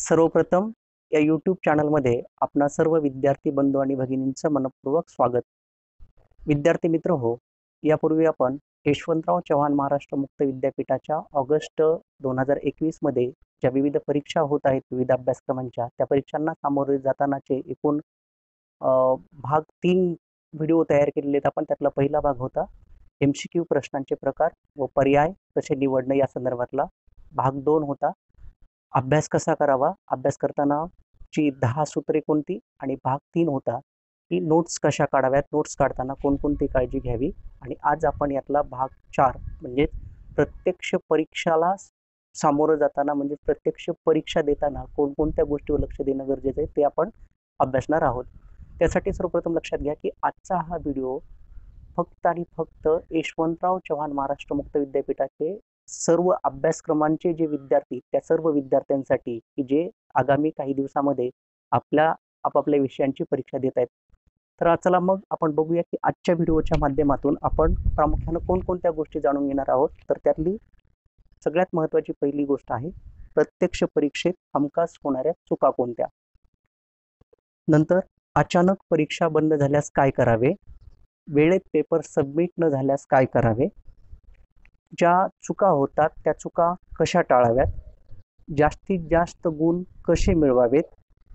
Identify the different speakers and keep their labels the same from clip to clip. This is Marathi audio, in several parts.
Speaker 1: सर्वप्रथम या यूट्यूब चॅनलमध्ये आपणा सर्व विद्यार्थी बंधू आणि भगिनींचं मनपूर्वक स्वागत. विद्यार्थी मित्र हो, यापूर्वी आपण यशवंतराव चव्हाण महाराष्ट्र मुक्त विद्यापीठाच्या ऑगस्ट 2021 मध्ये ज्या विविध परीक्षा होत आहेत विविध अभ्यासक्रमांच्या, त्या परीक्षांना सामोरे जातानाचे एकूण भाग 3 व्हिडिओ तयार केलेले आहेत आपण. त्यातला पहिला भाग होता MCQ प्रश्नांचे प्रकार व पर्याय कसे निवडणे या संदर्भातला. भाग 2 होता अभ्यास कसा करावा, अभ्यास करताना ची 10 सूत्रे कोणती, आणि भाग 3 होता की नोट्स कशा काढाव्यात, नोट्स काढताना कोणकोणती काळजी घ्यावी. आणि आज आपण यातला भाग 4 म्हणजे प्रत्यक्ष परीक्षाला सामोरं जाताना म्हणजे प्रत्यक्ष परीक्षा देताना कोणकोणत्या गोष्टीवर लक्ष देणं गरजेचं आहे ते आपण अभ्यासणार आहोत. त्यासाठी सर्वप्रथम लक्षात घ्या की आजचा हा व्हिडिओ फक्त आणि फक्त यशवंतराव चव्हाण महाराष्ट्र मुक्त विद्यापीठाचे सर्व अभ्यासक्रमांचे जे विद्यार्थी, त्या सर्व विद्यार्थ्यांसाठी की जे आगामी काही दिवसामध्ये आपापल्या विषयांची परीक्षा देत आहेत. तर चला मग आपण बघूया की आजच्या व्हिडिओच्या माध्यमातून आपण प्रामुख्यानं कोणकोणत्या गोष्टी जाणून घेणार आहोत. तर त्यातली सगळ्यात महत्त्वाची पहिली गोष्ट आहे प्रत्यक्ष परीक्षेत हमखास होणाऱ्या चुका कोणत्या. नंतर अचानक परीक्षा बंद झाल्यास काय करावे, वेळेत पेपर सबमिट न झाल्यास काय करावे, ज्या चुका होतात त्या चुका कशा टाळाव्यात, जास्तीत जास्त गुण कसे मिळवावेत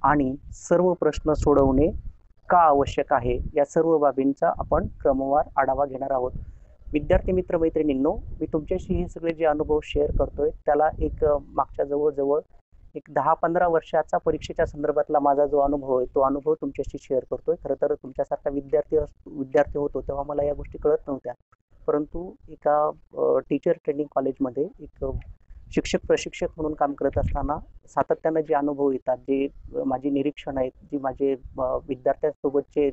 Speaker 1: आणि सर्व प्रश्न सोडवणे का आवश्यक आहे, या सर्व बाबींचा आपण क्रमवार आढावा घेणार आहोत. विद्यार्थी मित्र मैत्रिणींनो, मी तुमच्याशी हे सगळे जे अनुभव शेअर करतोय त्याला एक मागच्या जवळजवळ एक 10-15 वर्षाचा परीक्षेच्या संदर्भातला माझा जो अनुभव आहे तो अनुभव तुमच्याशी शेअर करतोय. खरं तर तुमच्यासारखा विद्यार्थी होतो तेव्हा मला या गोष्टी कळत नव्हत्या, परंतु एका टीचर ट्रेनिंग कॉलेजमध्ये एक शिक्षक प्रशिक्षक म्हणून काम करत असताना सातत्यानं जे अनुभव येतात, जे माझी निरीक्षण आहेत, जी माझे विद्यार्थ्यांसोबतचे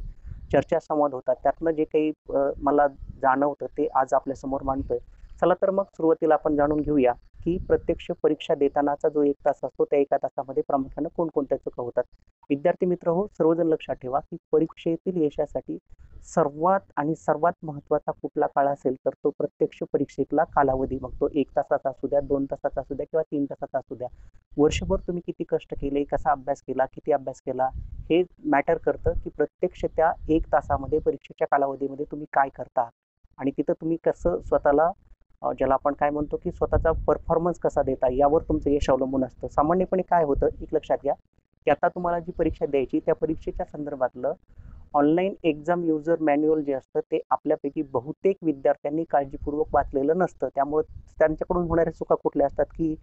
Speaker 1: चर्चासंवाद होतात, त्यातनं जे काही मला जाणवतं ते आज आपल्यासमोर मांडतोय. चला तर मग सुरुवातीला आपण जाणून घेऊया की प्रत्यक्ष परीक्षा देतानाचा जो 1 तास असतो त्या 1 तासामध्ये प्रामुख्यानं कोणकोणत्या चुका होतात. विद्यार्थी मित्र हो, सर्वजण लक्षात ठेवा की परीक्षेतील यशासाठी सर्वात महत्त्वाचा कुठला काळ असेल तर तो प्रत्यक्ष परीक्षेतला कालावधी. मग तो 1 तासाचा असू द्या, 2 तासाचा असू द्या किंवा 3 तासाचा असू द्या. वर्षभर तुम्ही किती कष्ट केले, कसा अभ्यास केला, किती अभ्यास केला, हे मॅटर करतं की प्रत्यक्ष त्या 1 तासामध्ये परीक्षेच्या कालावधीमध्ये तुम्ही काय करता आणि तिथं तुम्ही कसं स्वतःला ज्याला आपण काय म्हणतो की स्वतःचा परफॉर्मन्स कसा देता यावर तुमचं यश अवलंबून असतं. सामान्यपणे काय होतं, एक लक्षात घ्या की आता तुम्हाला जी परीक्षा द्यायची त्या परीक्षेच्या संदर्भातलं ऑनलाईन एक्झाम युजर मॅन्युअल जे असतं ते आपल्यापैकी बहुतेक विद्यार्थ्यांनी काळजीपूर्वक वाचलेलं नसतं. त्यामुळे त्यांच्याकडून होणाऱ्या चुका कुठल्या असतात की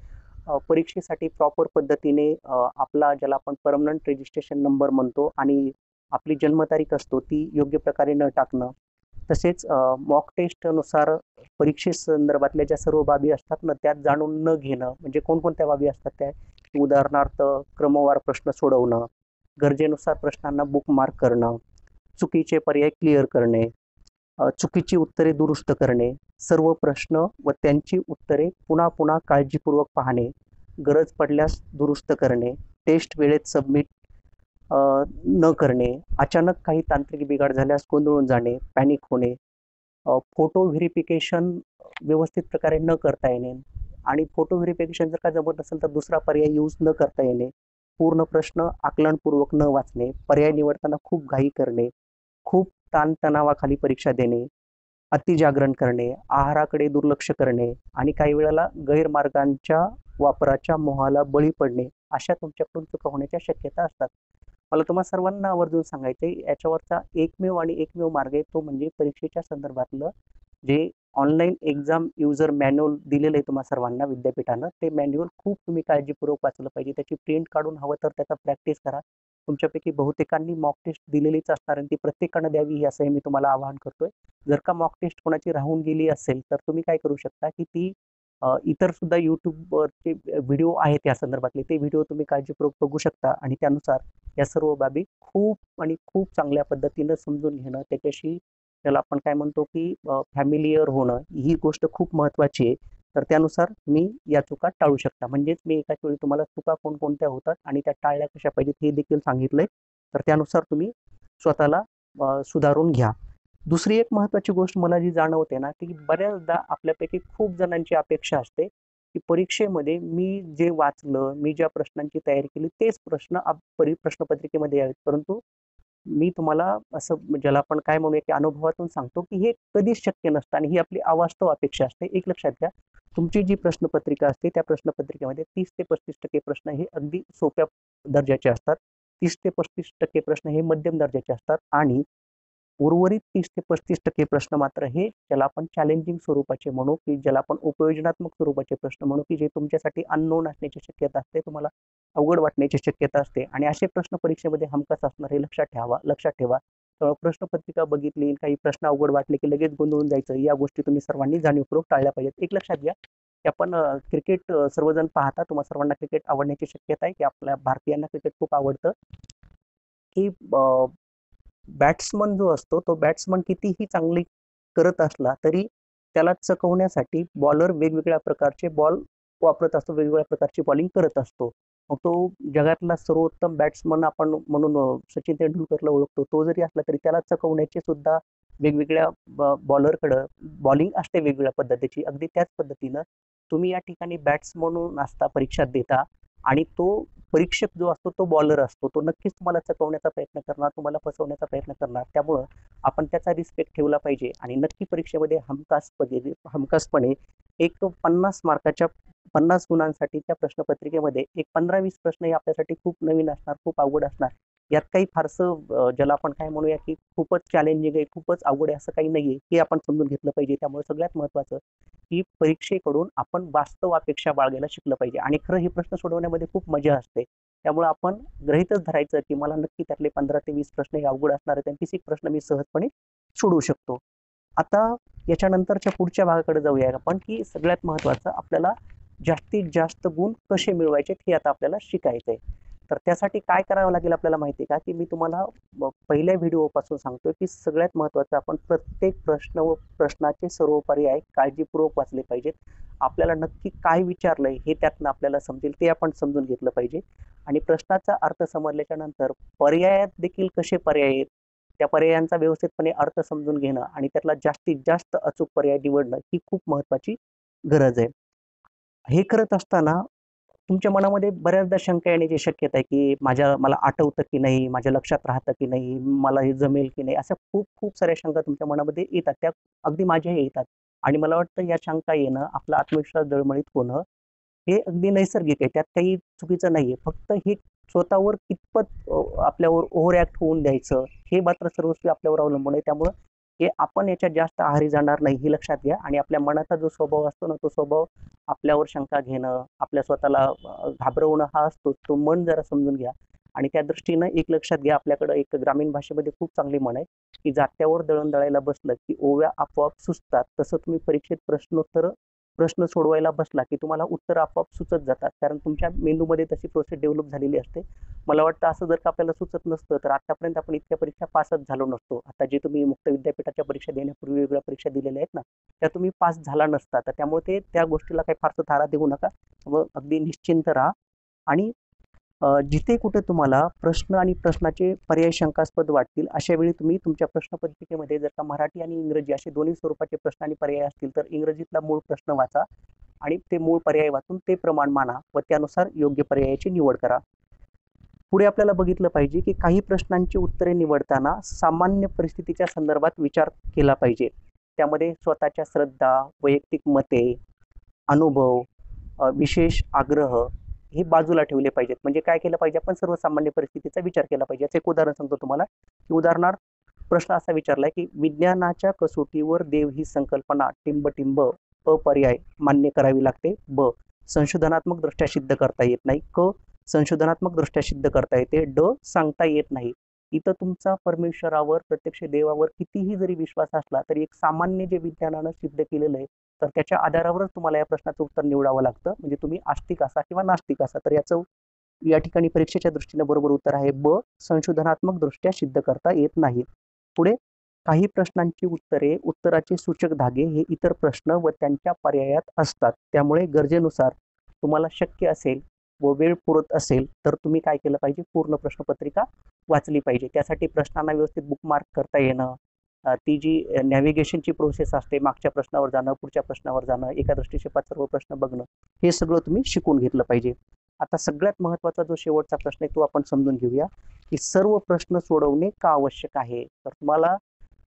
Speaker 1: परीक्षेसाठी प्रॉपर पद्धतीने आपला ज्याला आपण परमनंट रजिस्ट्रेशन नंबर म्हणतो आणि आपली जन्मतारीख असतो ती योग्य प्रकारे न टाकणं, तसेच मॉक टेस्टनुसार परीक्षेसंदर्भातल्या ज्या सर्व बाबी असतात ना त्यात जाणून न घेणं. म्हणजे कोणकोणत्या बाबी असतात त्या, उदाहरणार्थ क्रमवार प्रश्न सोडवणं, गरजेनुसार प्रश्नांना बुकमार्क करणं, चुकीचे पर्याय क्लिअर करणे, चुकीची उत्तरे दुरुस्त करणे, सर्व प्रश्न व त्यांची उत्तरे पुन्हा पुन्हा काळजीपूर्वक पाहणे, गरज पडल्यास दुरुस्त करणे, टेस्ट वेळेत सबमिट न करणे, अचानक काही तांत्रिक बिघाड झाल्यास गोंधळून जाणे, पॅनिक होणे, फोटो व्हेरिफिकेशन व्यवस्थित प्रकारे न करता येणे आणि फोटो व्हेरिफिकेशन जर का जमत नसेल तर दुसरा पर्याय यूज न करता येणे, पूर्ण प्रश्न आकलनपूर्वक न वाचणे, पर्याय निवडताना खूप घाई करणे, खूप ताणतणावाखाली परीक्षा देणे, अतिजागरण करणे, आहाराकडे दुर्लक्ष करणे आणि काही वेळेला गैरमार्गांच्या वापराच्या मोहाला बळी पडणे, अशा तुमच्याकडून चुका होण्याच्या शक्यता असतात. मला तुम्हा सर्वांना आवर्जून सांगायचंय याच्यावरचा एकमेव मार्ग आहे तो म्हणजे परीक्षेच्या संदर्भातलं जे ऑनलाईन एक्झाम युजर मॅन्युअल दिलेलं आहे तुम्हा सर्वांना विद्यापीठानं, ते मॅन्युअल खूप तुम्ही काळजीपूर्वक वाचलं पाहिजे. त्याची प्रिंट काढून हवं तर त्याचा प्रॅक्टिस करा. तुमच्यापैकी बहुतेकांनी मॉक टेस्ट दिलेलीच असणार आणि ती प्रत्येकानं द्यावी असंही मी तुम्हाला आवाहन करतोय. जर का मॉक टेस्ट कोणाची राहून गेली असेल तर तुम्ही काय करू शकता की ती इतर सुद्धा यूट्यूबवरचे व्हिडिओ आहेत या संदर्भातले, ते व्हिडिओ तुम्ही काळजीपूर्वक बघू शकता आणि त्यानुसार या सर्व बाबी खूप चांगल्या पद्धतीनं समजून घेणं, त्याच्याशी त्याला आपण काय म्हणतो की फॅमिलियर होणं, ही गोष्ट खूप महत्त्वाची आहे. तर त्यानुसार तुम्ही या चुका टाळू शकता. म्हणजेच मी एकाच वेळी तुम्हाला चुका कोणकोणत्या होतात आणि त्या टाळल्या कशा पाहिजेत हे देखील सांगितलंय. तर त्यानुसार तुम्ही स्वतःला सुधारून घ्या. दुसरी एक महत्त्वाची गोष्ट मला जी जाणवते ना, की बऱ्याचदा आपल्यापैकी खूप जणांची अपेक्षा असते की परीक्षेमध्ये मी जे वाचलं, मी ज्या प्रश्नांची तयारी केली तेच प्रश्न प्रश्नपत्रिकेमध्ये यावेत. परंतु मी तुम्हाला असं ज्याला आपण काय म्हणूया की अनुभवातून सांगतो की हे कधीच शक्य नसतं आणि ही आपली अवास्तव अपेक्षा असते. एक लक्षात घ्या, तुमची जी प्रश्नपत्रिका असते त्या प्रश्नपत्रिकेमध्ये 30 ते 35% प्रश्न हे अगदी सोप्या दर्जाचे असतात. 30 ते 35% प्रश्न हे मध्यम दर्जाचे असतात आणि उर्वरित 30 ते 35% प्रश्न मात्र हे ज्याला आपण चॅलेंजिंग स्वरूपाचे म्हणू, की ज्याला आपण उपयोजनात्मक स्वरूपाचे प्रश्न म्हणू, की जे तुमच्यासाठी अननोन असण्याची शक्यता असते, तुम्हाला अवघड वाटण्याची शक्यता असते आणि असे प्रश्न परीक्षेमध्ये हमखास असणार हे लक्षात ठेवा. प्रश्नपत्रिका बघितली, काही प्रश्न अवघड वाटले, की लगेच गोंधळून जायचं. या गोष्टी तुम्ही सर्वांनी जाणीवपूर्वक टाळल्या पाहिजेत. एक लक्षात घ्या, की आपण क्रिकेट सर्वजण पाहता. तुम्हा सर्वांना क्रिकेट आवडण्याची शक्यता आहे, की आपल्या भारतीयांना क्रिकेट खूप आवडतं, की बॅट्समन जो असतो, तो बॅट्समन कितीही चांगली करत असला, तरी त्याला चकवण्यासाठी बॉलर वेगवेगळ्या प्रकारचे बॉल वापरत असतो, वेगवेगळ्या प्रकारची बॉलिंग करत असतो. मग तो जगातला सर्वोत्तम बॅट्समन आपण म्हणून सचिन तेंडुलकरला ओळखतो. तो जरी असला तरी त्याला चकवण्याचे सुद्धा वेगवेगळ्या बॉलरकडं बॉलिंग असते वेगवेगळ्या पद्धतीची. अगदी त्याच पद्धतीनं तुम्ही या ठिकाणी बॅट्स म्हणून असता, परीक्षा देता आणि तो परीक्षक जो असतो तो बॉलर असतो. तो नक्कीच तुम्हाला चकवण्याचा प्रयत्न करणार, तुम्हाला फसवण्याचा प्रयत्न करणार. त्यामुळं आपण त्याचा रिस्पेक्ट ठेवला पाहिजे आणि नक्की परीक्षेमध्ये हमखासपणे एक 50 मार्काच्या 50 गुणांसाठी त्या प्रश्नपत्रिकेमध्ये एक 15-20 प्रश्न हे आपल्यासाठी खूप नवीन असणार, खूप अवघड असणार. यात काही फारसं ज्याला आपण काय म्हणूया की खूपच चॅलेंजिंग आहे, खूपच अवघड आहे असं काही नाहीये. हे आपण समजून घेतलं पाहिजे. त्यामुळे सगळ्यात महत्त्वाचं की परीक्षेकडून आपण वास्तव अपेक्षा बाळगायला शिकलं पाहिजे आणि खरं हे प्रश्न सोडवण्यामध्ये खूप मजा असते. त्यामुळे आपण गृहीतच धरायचं की मला नक्की त्यातले 15 ते 20 प्रश्न हे अवघड असणार आहेत आणि 30 एक प्रश्न मी सहजपणे सोडवू शकतो. आता याच्यानंतरच्या पुढच्या भागाकडे जाऊया आपण, की सगळ्यात महत्त्वाचं आपल्याला जास्तीत जास्त गुण कसे मिळवायचे हे आता आपल्याला शिकायचंय. तर त्यासाठी काय करावं लागेल आपल्याला माहिती आहे का, की मी तुम्हाला पहिल्या व्हिडिओपासून सांगतोय, की सगळ्यात महत्त्वाचं आपण प्रत्येक प्रश्न व प्रश्नाचे सर्व पर्याय काळजीपूर्वक वाचले पाहिजेत. आपल्याला नक्की काय विचारलंय हे त्यातनं आपल्याला समजेल ते आपण समजून घेतलं पाहिजे आणि प्रश्नाचा अर्थ समजल्याच्या नंतर पर्यायात देखील कसे पर्याय आहेत, त्या पर्यायांचा व्यवस्थितपणे अर्थ समजून घेणं आणि त्यातला जास्तीत जास्त अचूक पर्याय निवडणं ही खूप महत्त्वाची गरज आहे. हे करत असताना तुमच्या मनामध्ये बऱ्याचदा शंका येण्याची शक्यता आहे, की मला आठवतं की नाही, माझ्या लक्षात राहतं की नाही, मला हे जमेल की नाही, अशा खूप खूप साऱ्या शंका तुमच्या मनामध्ये येतात. त्या अगदी माझ्याही येतात आणि मला वाटतं या शंका येणं, आपला आत्मविश्वास डळमळीत होणं हे अगदी नैसर्गिक आहे. त्यात काही चुकीचं नाहीये. फक्त हे स्वतःवर कितपत आपल्यावर ओव्हर ॲक्ट होऊन द्यायचं, हे मात्र सर्वस्वी आपल्यावर अवलंबून आहे. त्यामुळं हे आपण याच्यात जास्त आहारी जाणार नाही हे लक्षात घ्या आणि आपल्या मनाचा जो स्वभाव असतो ना, तो स्वभाव आपल्यावर शंका घेणं, आपल्या स्वतःला घाबरवणं हा असतो. तो मन जरा समजून घ्या आणि त्या दृष्टीनं एक लक्षात घ्या, आपल्याकडं एक ग्रामीण भाषेमध्ये खूप चांगली म्हण आहे, की जात्यावर दळण दळायला बसलं, की ओव्या आपोआप सुचतात. तसं तुम्ही परीक्षेत प्रश्न सोडवायला बसला, की तुम्हाला उत्तर आपोआप सुचत जातात. कारण तुमच्या मेंदूमध्ये तशी प्रोसेस डेव्हलप झालेली असते. मला वाटतं असं जर का आपल्याला सुचत नसतं, तर आतापर्यंत आपण इतक्या परीक्षा पासच झालो नसतो. आता जे तुम्ही मुक्त विद्यापीठाच्या परीक्षा देण्यापूर्वी वेगवेगळ्या परीक्षा दिलेल्या आहेत ना, त्या तुम्ही पास झाला नसता. तर त्यामुळे त्या गोष्टीला काही फारसं थारा देऊ नका व अगदी निश्चिंत राहा आणि जिथे कुठे तुम्हाला प्रश्न आणि प्रश्नाचे पर्याय शंकास्पद वाटतील, अशा वेळी तुम्ही तुमच्या प्रश्नपत्रिकेमध्ये जर का मराठी आणि इंग्रजी असे दोन्ही स्वरूपाचे प्रश्न आणि पर्याय असतील, तर इंग्रजीतला मूळ प्रश्न वाचा आणि ते मूळ पर्याय वाचून ते प्रमाण माना व त्यानुसार योग्य पर्यायाची निवड करा. पुढे आपल्याला बघितलं पाहिजे, की काही प्रश्नांची उत्तरे निवडताना सामान्य परिस्थितीच्या संदर्भात विचार केला पाहिजे. त्यामध्ये स्वतःच्या श्रद्धा, वैयक्तिक मते, अनुभव, विशेष आग्रह हे बाजूला ठेवले पाहिजेत. म्हणजे काय केलं पाहिजे, आपण सर्वसामान्य परिस्थितीचा विचार केला पाहिजे. याचं एक उदाहरण सांगतो तुम्हाला, की उदाहरणार्थ प्रश्न असा विचारलाय, की विज्ञानाच्या कसोटीवर देव ही संकल्पना टिंब अपर्याय मान्य करावी लागते. ब संशोधनात्मक दृष्ट्या सिद्ध करता येत नाही. क संशोधनात्मक दृष्ट्या सिद्ध करता येते. ड सांगता येत नाही. इथं तुमचा परमेश्वरावर, प्रत्यक्ष देवावर कितीही जरी विश्वास असला तरी एक सामान्य जे विज्ञानानं सिद्ध केलेलं आहे, तर त्याच्या आधारावरच तुम्हाला या प्रश्नाचं उत्तर निवडावं लागतं. म्हणजे तुम्ही आस्तिक असा किंवा नास्तिक असा. तर याचं या ठिकाणी परीक्षेच्या दृष्टीने बरोबर उत्तर आहे ब संशोधनात्मक दृष्ट्या सिद्ध करता येत नाही. पुढे काही प्रश्नांची उत्तराचे सूचक धागे हे इतर प्रश्न व त्यांच्या पर्यायात असतात. त्यामुळे गरजेनुसार तुम्हाला शक्य असेल व वेळ पुरत असेल तर तुम्ही काय केलं पाहिजे, पूर्ण प्रश्नपत्रिका वाचली पाहिजे. त्यासाठी प्रश्नांना व्यवस्थित बुकमार्क करता येणं, ती जी नॅव्हिगेशनची प्रोसेस असते, मागच्या प्रश्नावर जाणं, पुढच्या प्रश्नावर जाणं, एका दृष्टिक्षेपात सर्व प्रश्न बघणं, हे सगळं तुम्ही शिकून घेतलं पाहिजे. आता सगळ्यात महत्त्वाचा जो शेवटचा प्रश्न आहे तो आपण समजून घेऊया, की सर्व प्रश्न सोडवणे का आवश्यक आहे. तर तुम्हाला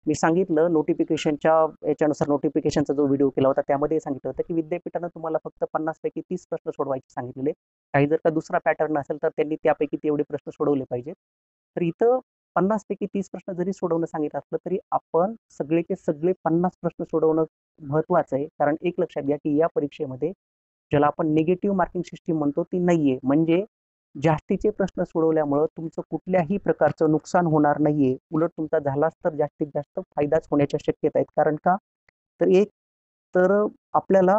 Speaker 1: मी सांगितलं नोटिफिकेशनच्या याच्यानुसार, नोटिफिकेशनचा जो व्हिडिओ केला होता त्यामध्ये सांगितलं होतं की विद्यापीठानं तुम्हाला फक्त 50 पैकी 30 प्रश्न सोडवायचे सांगितलेले. काही जर का दुसरा पॅटर्न असेल तर त्यांनी त्यापैकी तेवढे प्रश्न सोडवले पाहिजेत. तर इथं 50 पैकी 30 प्रश्न जरी सोडवणं सांगितलं असलं तरी आपण सगळेचे सगळे 50 प्रश्न सोडवणं महत्वाचं आहे. कारण एक लक्षात घ्या की या परीक्षेमध्ये ज्याला आपण निगेटिव्ह मार्किंग सिस्टीम म्हणतो ती नाहीये. म्हणजे जास्तीचे प्रश्न सोडवल्यामुळं तुमचं कुठल्याही प्रकारचं नुकसान होणार नाहीये. उलट तुमचा झालाच तर जास्तीत जास्त फायदाच होण्याच्या शक्यता आहेत. कारण का? तर एक तर आपल्याला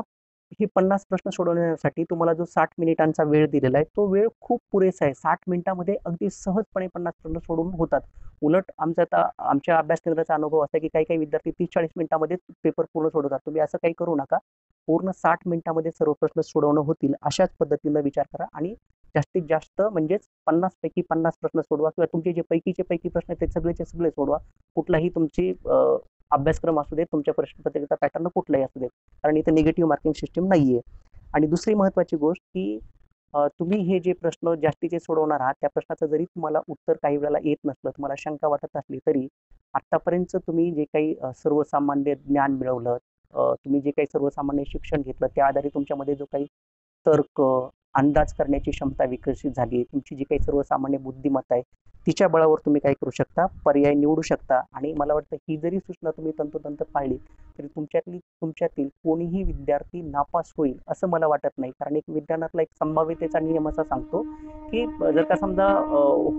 Speaker 1: हे 50 प्रश्न सोडवण्यासाठी तुम्हाला जो 60 मिनिटांचा वेळ दिलेला आहे, तो वेळ खूप पुरेसा आहे. 60 मिनिटामध्ये अगदी सहजपणे 50 प्रश्न सोडवून होतात. उलट आमच्या अभ्यास केंद्राचा अनुभव असा आहे, की काही-काही विद्यार्थी 30-40 मिनिटामध्येच पेपर पूर्ण सोडवतात. तुम्ही असं काही करू नका. पूर्ण 60 मिनिटामध्ये सर्व प्रश्न सोडवणं होतील अशाच पद्धतीनं विचार करा आणि जास्तीत जास्त म्हणजेच 50 पैकी 50 प्रश्न सोडवा किंवा तुमचे जे पैकीचे पैकी प्रश्न आहेत ते सगळेचे सगळे सोडवा. कुठलाही तुमची अभ्यासक्रम असू दे, तुमच्या प्रश्नपत्रिकेचा पॅटर्न कुठलाही असू दे. कारण इथे निगेटिव्ह मार्किंग सिस्टीम नाहीये. आणि दुसरी महत्त्वाची गोष्ट की तुम्ही हे जे प्रश्न जास्तीचे सोडवणार आहात, त्या प्रश्नाचं जरी तुम्हाला उत्तर काही वेळेला येत नसलं, तुम्हाला शंका वाटत असली तरी आत्तापर्यंत तुम्ही जे काही सर्वसामान्य ज्ञान मिळवलं, तुम्ही जे काही सर्वसामान्य शिक्षण घेतलं, त्या आधारे तुमच्यामध्ये जो काही तर्क, अंदाज करण्याची क्षमता विकसित झाली, तुमची जी काही सर्वसामान्य बुद्धिमत्ता आहे, तिच्या बळावर तुम्ही काय करू शकता, पर्याय निवडू शकता. आणि मला वाटतं ही जरी सूचना तुम्ही तंतोतंत पाळली तरी तुमच्यातील कोणीही विद्यार्थी नापास होईल असं मला वाटत नाही. कारण एक विज्ञानातला एक संभाव्यतेचा नियम असा सांगतो की जर का समजा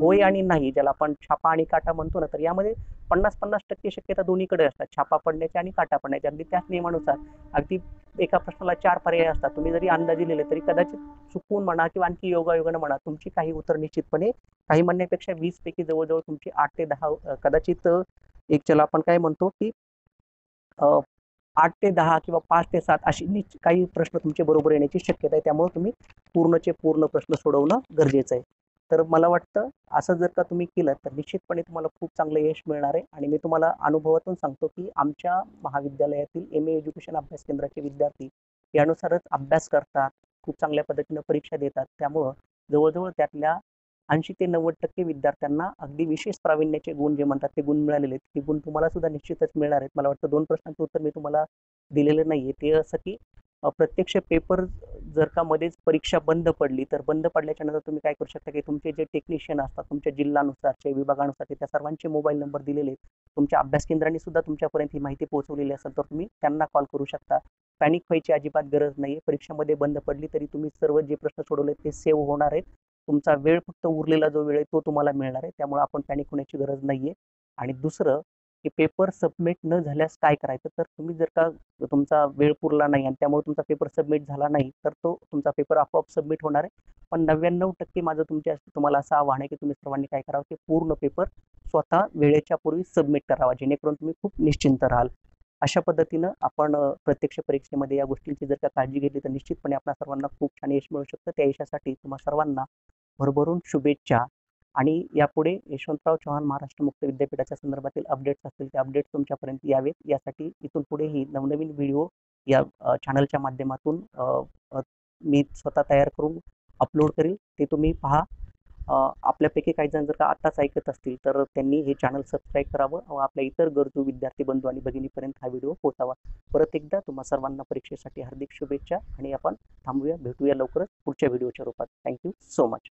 Speaker 1: होय आणि नाही, ज्याला आपण छापा आणि काटा म्हणतो ना, तर यामध्ये 50-50% शक्यता दोन्हीकडे असतात, छापा पडण्याची आणि काटा पडण्याची. अगदी त्याच नियमानुसार अगदी एका प्रश्नाला 4 पर्याय असतात. तुम्ही जरी अंदाजे लिहिले तरी कदाचित चुकून म्हणा किंवा आणखी योगायोगानं म्हणा, तुमची काही उत्तर निश्चितपणे काही म्हणण्यापेक्षा 20 पैकी जवळ-जवळ तुमची 8 ते 10 कदाचित एक ज्याला आपण काय म्हणतो की 8 ते 10 किंवा 5 ते 7 अशी काही प्रश्न तुमचे बरोबर येण्याची शक्यता आहे. त्यामुळे तुम्ही पूर्णचे पूर्ण प्रश्न सोडवणं गरजेचं आहे. तर मला वाटतं असं जर का तुम्ही केलं तर निश्चितपणे तुम्हाला खूप चांगलं यश मिळणार आहे. आणि मी तुम्हाला अनुभवातून सांगतो की आमच्या महाविद्यालयातील एम ए एज्युकेशन अभ्यास केंद्राचे विद्यार्थी यानुसारच अभ्यास करतात, खूप चांगल्या पद्धतीनं परीक्षा देतात. त्यामुळं जवळजवळ त्यातल्या 80 ते 90% विद्यार्थ्यांना अगदी विशेष प्रावीण्याचे गुण जे म्हणतात ते गुण मिळालेले आहेत. ते गुण तुम्हाला सुद्धा निश्चितच मिळणार आहेत. मला वाटतं 2 प्रश्नांचं उत्तर मी तुम्हाला दिलेलं नाहीये. ते असं की प्रत्यक्ष पेपर जर का मध्येच परीक्षा बंद पडली, तर बंद पडल्याच्या नंतर तुम्ही काय करू शकता की तुमचे जे टेक्निशियन असतात, तुमच्या जिल्हानुसारचे, विभागानुसारचे त्या सर्वांचे मोबाईल नंबर दिलेले आहेत. तुमच्या अभ्यास केंद्रांनी सुद्धा तुमच्यापर्यंत ही माहिती पोहोचवलेली असेल तर तुम्ही त्यांना कॉल करू शकता. पॅनिक व्हायची अजिबात गरज नाही. परीक्षेमध्ये बंद पडली तरी तुम्ही सर्व जे प्रश्न सोडवले ते सेव्ह होणार आहेत. तुमचा वेळ फक्त उरलेला जो वेळ आहे तो तुम्हाला मिळणार आहे. त्यामुळे आपण पॅनिक होण्याची गरज नाहीये. आणि दुसरं की पेपर सबमिट न झाल्यास काय करायचं, तर तुम्ही जर का तुमचा वेळ पुरला नाही आणि त्यामुळे तुमचा पेपर सबमिट झाला नाही, तर तो तुमचा पेपर आपोआप सबमिट होणार आहे. पण 99% माझं तुम्हाला असं आव्हान आहे की तुम्ही सर्वांनी काय करावं, की पूर्ण पेपर स्वतः वेळेच्या पूर्वी सबमिट करावा, जेणेकरून तुम्ही खूप निश्चिंत राहाल. अशा पद्धतीनं आपण प्रत्यक्ष परीक्षेमध्ये या गोष्टींची जर का काळजी घेतली तर निश्चितपणे आपल्या सर्वांना खूप छान यश मिळू शकतं. त्या यशासाठी तुम्हा सर्वांना भरभरून शुभेच्छा. आणि यापुढे यशवंतराव चव्हाण महाराष्ट्र मुक्त विद्यापीठाच्या संदर्भातील अपडेट्स असतील ते अपडेट्स तुमच्यापर्यंत यावेत, यासाठी इथून पुढेही नवनवीन व्हिडिओ या चॅनलच्या माध्यमातून मी स्वतः तयार करून अपलोड करेल. ते तुम्ही पहा. आपल्यापैकी काही जण जर का आत्ताच ऐकत असतील तर त्यांनी हे चॅनल सबस्क्राईब करावं व आपल्या इतर गरजू विद्यार्थी बंधू आणि भगिनीपर्यंत हा व्हिडिओ पोहोचावा. परत एकदा तुम्हा सर्वांना परीक्षेसाठी हार्दिक शुभेच्छा आणि आपण थांबूया, भेटूया लवकरच पुढच्या व्हिडिओच्या रूपात. Thank you so much.